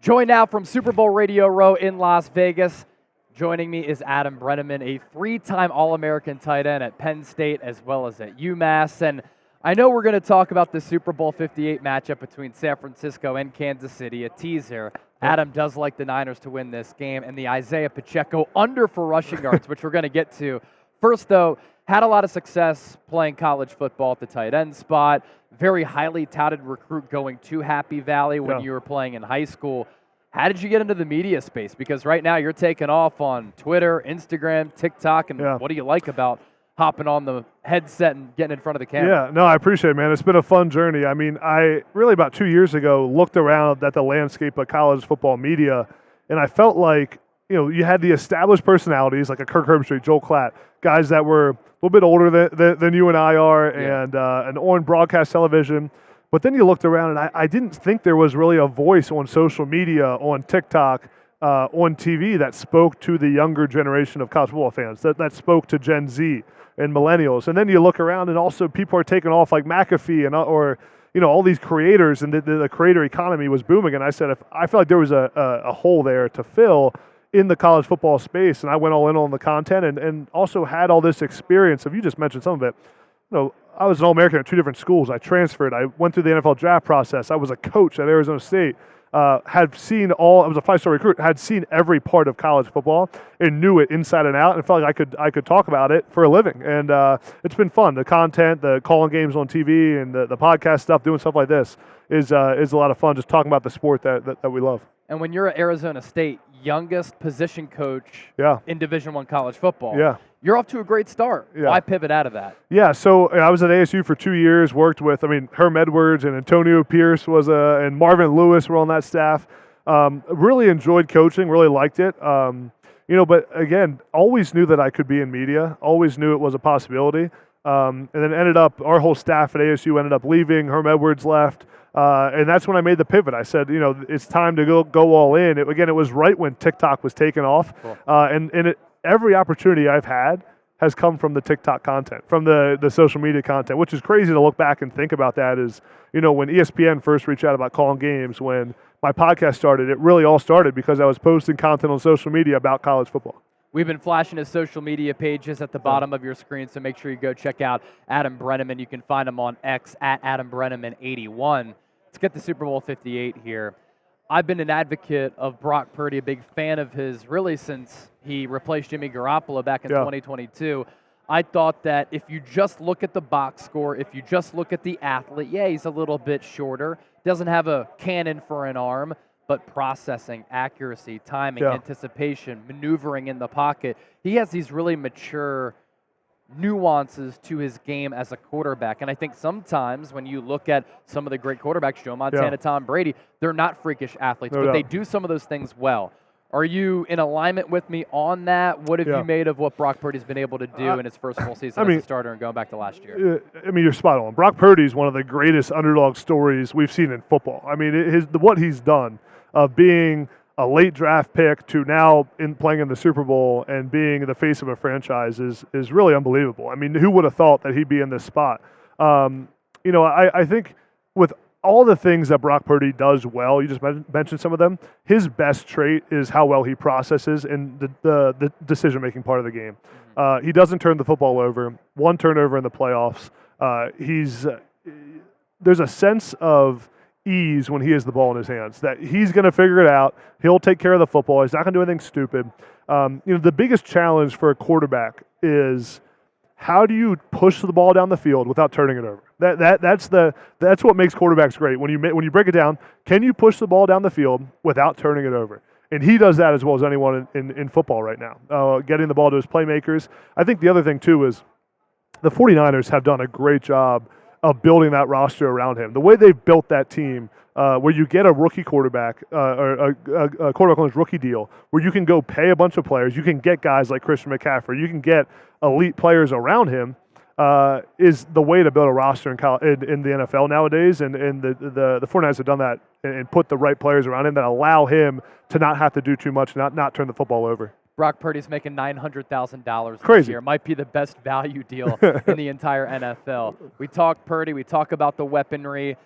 Joined now from Super Bowl Radio Row in Las Vegas. Joining me is Adam Breneman, a three-time All-American tight end at Penn State as well as at UMass. And I know we're going to talk about the Super Bowl 58 matchup between San Francisco and Kansas City, a teaser. Adam does like the Niners to win this game, and the Isaiah Pacheco under for rushing yards, which we're going to get to. First, though, had a lot of success playing college football at the tight end spot. Very highly touted recruit going to Happy Valley when you were playing in high school. How did you get into the media space? Because right now you're taking off on Twitter, Instagram, TikTok, and what do you like about hopping on the headset and getting in front of the camera? Yeah, no, I appreciate it, man. It's been a fun journey. I mean, I really about 2 years ago looked around at the landscape of college football media, and I felt like, you had the established personalities like a Kirk Herbstreit, Joel Klatt, guys that were a little bit older than you and I are, and on broadcast television. But then you looked around, and I didn't think there was really a voice on social media, on TikTok, on TV that spoke to the younger generation of college football fans, that spoke to Gen Z and millennials. And then you look around, and also people are taking off like McAfee or all these creators, and the creator economy was booming. And I said, I felt like there was a hole there to fill in the college football space, and I went all in on the content and also had all this experience of, you just mentioned some of it. I was an All-American at two different schools. I transferred. I went through the NFL draft process. I was a coach at Arizona State. I was a five-star recruit, had seen every part of college football and knew it inside and out, and felt like I could talk about it for a living. And it's been fun. The content, the calling games on TV, and the podcast stuff, doing stuff like this is a lot of fun, just talking about the sport that we love. And when you're at Arizona State, youngest position coach in Division I college football, you're off to a great start. Why pivot out of that? Yeah, so I was at ASU for 2 years, worked with, Herm Edwards and Antonio Pierce and Marvin Lewis were on that staff. Really enjoyed coaching, really liked it. But again, always knew that I could be in media, always knew it was a possibility. And then our whole staff at ASU ended up leaving. Herm Edwards left. And that's when I made the pivot. I said, it's time to go all in. It was right when TikTok was taking off. Cool. Every opportunity I've had has come from the TikTok content, from the social media content, which is crazy to look back and think about that is, when ESPN first reached out about calling games, when my podcast started, it really all started because I was posting content on social media about college football. We've been flashing his social media pages at the bottom of your screen, so make sure you go check out Adam Breneman. You can find him on X at Adam Breneman81. Let's get the Super Bowl 58 here. I've been an advocate of Brock Purdy, a big fan of his, really since he replaced Jimmy Garoppolo back in 2022. I thought that if you just look at the box score, if you just look at the athlete, he's a little bit shorter, doesn't have a cannon for an arm, but processing, accuracy, timing, anticipation, maneuvering in the pocket, he has these really mature nuances to his game as a quarterback. And I think sometimes when you look at some of the great quarterbacks, Joe Montana, Tom Brady, they're not freakish athletes, but they do some of those things well. Are you in alignment with me on that? What have you made of what Brock Purdy's been able to do in his first full season as a starter and going back to last year? You're spot on. Brock Purdy is one of the greatest underdog stories we've seen in football. What he's done of being a late draft pick to now playing in the Super Bowl and being the face of a franchise is really unbelievable. Who would have thought that he'd be in this spot? I think with all the things that Brock Purdy does well, you just mentioned some of them, his best trait is how well he processes in the decision-making part of the game. He doesn't turn the football over. One turnover in the playoffs. There's a sense of ease when he has the ball in his hands, that he's going to figure it out. He'll take care of the football. He's not going to do anything stupid. The biggest challenge for a quarterback is how do you push the ball down the field without turning it over? That's what makes quarterbacks great. When you break it down, can you push the ball down the field without turning it over? And he does that as well as anyone in football right now, getting the ball to his playmakers. I think the other thing, too, is the 49ers have done a great job of building that roster around him. The way they've built that team, where you get a rookie quarterback, or a quarterback on his rookie deal, where you can go pay a bunch of players, you can get guys like Christian McCaffrey, you can get elite players around him, is the way to build a roster in the NFL nowadays. And the 49ers have done that and put the right players around him that allow him to not have to do too much, not turn the football over. Brock Purdy's making $900,000 this year. Might be the best value deal in the entire NFL. We talk Purdy. We talk about the weaponry.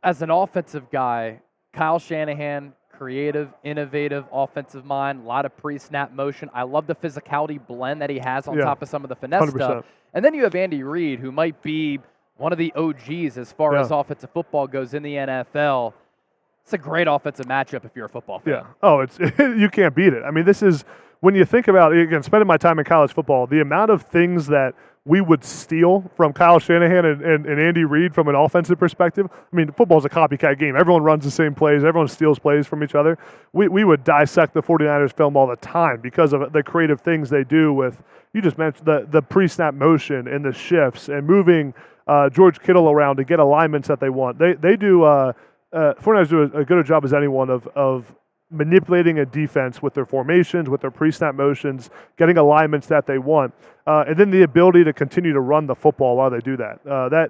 As an offensive guy, Kyle Shanahan creative, innovative offensive mind, a lot of pre-snap motion. I love the physicality blend that he has on top of some of the finesse 100%. stuff. And then you have Andy Reid, who might be one of the OGs as far as offensive football goes in the NFL. It's a great offensive matchup if you're a football fan. Yeah. Oh, it's you can't beat it. I mean, this is, when you think about it, again, spending my time in college football, the amount of things that we would steal from Kyle Shanahan and Andy Reid from an offensive perspective. I mean, football is a copycat game. Everyone runs the same plays. Everyone steals plays from each other. We would dissect the 49ers film all the time because of the creative things they do with, you just mentioned, the pre-snap motion and the shifts and moving George Kittle around to get alignments that they want. They do, 49ers do a good job as anyone of manipulating a defense with their formations, with their pre-snap motions, getting alignments that they want, and then the ability to continue to run the football while they do that.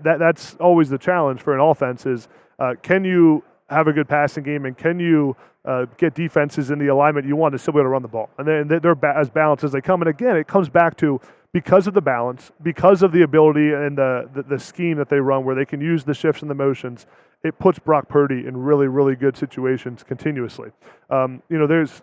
That's always the challenge for an offense is, can you have a good passing game and can you get defenses in the alignment you want to still be able to run the ball? And then they're as balanced as they come. And again, it comes back to, because of the balance, because of the ability and the scheme that they run where they can use the shifts and the motions, it puts Brock Purdy in really, really good situations continuously. There's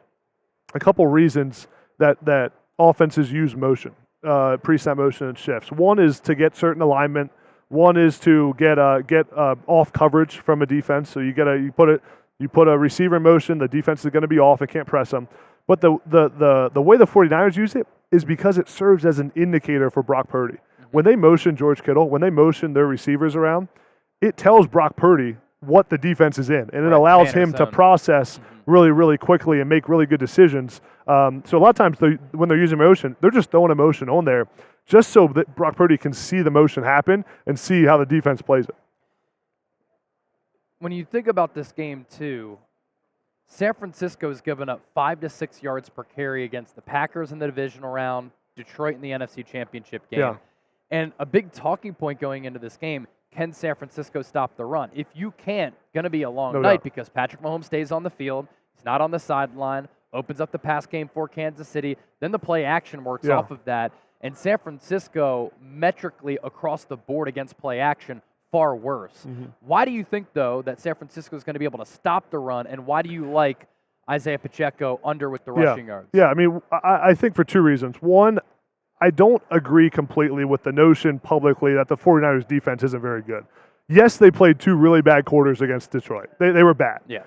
a couple reasons that offenses use motion, pre-snap motion and shifts. One is to get certain alignment. One is to get off coverage from a defense. So you put a receiver in motion, the defense is going to be off and can't press them. But the way the 49ers use it is because it serves as an indicator for Brock Purdy. When they motion George Kittle, when they motion their receivers around, it tells Brock Purdy what the defense is in, and it allows him to process really, really quickly and make really good decisions. So a lot of times when they're using motion, they're just throwing a motion on there just so that Brock Purdy can see the motion happen and see how the defense plays it. When you think about this game, too, San Francisco's given up 5 to 6 yards per carry against the Packers in the divisional round, Detroit in the NFC Championship game. Yeah. And a big talking point going into this game, can San Francisco stop the run? If you can't, going to be a long night because Patrick Mahomes stays on the field. He's not on the sideline, opens up the pass game for Kansas City. Then the play action works off of that. And San Francisco, metrically across the board against play action, far worse. Why do you think, though, that San Francisco is going to be able to stop the run, and why do you like Isaiah Pacheco under with the rushing yards? Yeah, I mean, I think for two reasons. One, I don't agree completely with the notion publicly that the 49ers defense isn't very good. Yes, they played 2 really bad quarters against Detroit. They were bad. Yeah.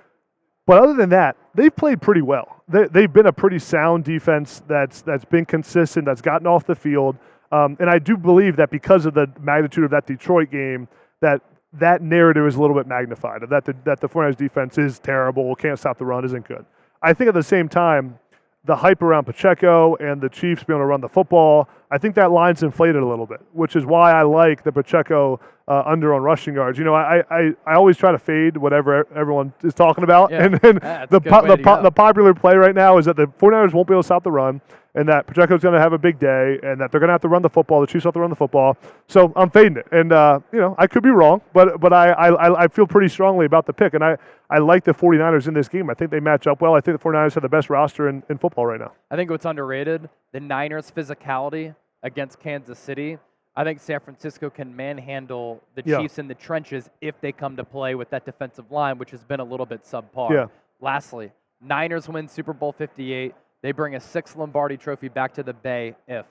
But other than that, they've played pretty well. They've been a pretty sound defense that's been consistent, that's gotten off the field. And I do believe that because of the magnitude of that Detroit game, that narrative is a little bit magnified, that the 49ers defense is terrible, can't stop the run, isn't good. I think at the same time, the hype around Pacheco and the Chiefs being able to run the football, I think that line's inflated a little bit, which is why I like the Pacheco under on rushing yards. I always try to fade whatever everyone is talking about. Yeah. And the popular play right now is that the 49ers won't be able to stop the run, and that Pacheco's going to have a big day, and that they're going to have to run the football. The Chiefs have to run the football. So I'm fading it. And, I could be wrong, but I feel pretty strongly about the pick. And I like the 49ers in this game. I think they match up well. I think the 49ers have the best roster in football right now. I think what's underrated, the Niners' physicality against Kansas City. I think San Francisco can manhandle the Chiefs in the trenches if they come to play with that defensive line, which has been a little bit subpar. Yeah. Lastly, Niners win Super Bowl 58. They bring a 6th Lombardi trophy back to the Bay if.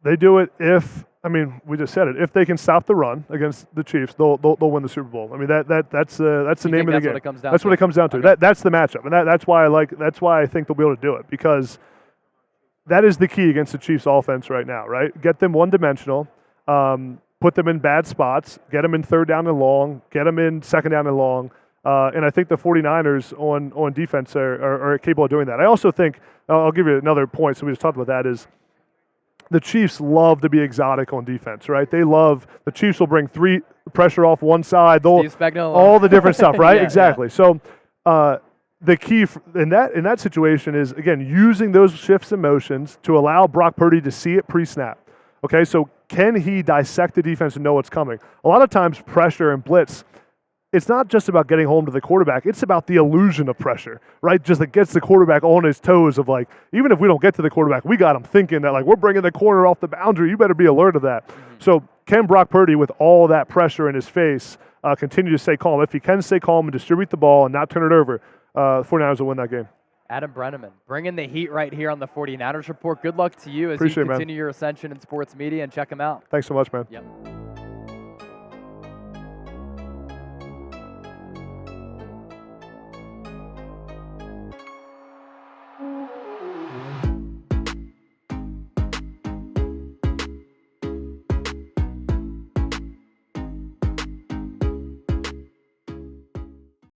They do it if, we just said it. If they can stop the run against the Chiefs, they'll win the Super Bowl. That's the name of the game. That's what it comes down to. Okay. That's the matchup, and that's why I think they'll be able to do it, because that is the key against the Chiefs offense right now, right? Get them one-dimensional, put them in bad spots, get them in 3rd down and long, get them in 2nd down and long, and I think the 49ers on defense are capable of doing that. I also think, I'll give you another point, so we just talked about that, is the Chiefs love to be exotic on defense, right? The Chiefs will bring 3 pressure off one side, all the different stuff, right? Yeah, exactly. Yeah. So the key in that situation is, again, using those shifts and motions to allow Brock Purdy to see it pre-snap. Okay, so can he dissect the defense and know what's coming? A lot of times pressure and blitz, it's not just about getting home to the quarterback. It's about the illusion of pressure, right? Just that gets the quarterback on his toes of, like, even if we don't get to the quarterback, we got him thinking that, like, we're bringing the corner off the boundary. You better be alert of that. So can Brock Purdy, with all that pressure in his face, continue to stay calm? If he can stay calm and distribute the ball and not turn it over, 49ers will win that game. Adam Breneman, bringing the heat right here on the 49ers Report. Good luck to you as Appreciate you it, man. continue your ascension in sports media, and check him out. Thanks so much, man. Yep.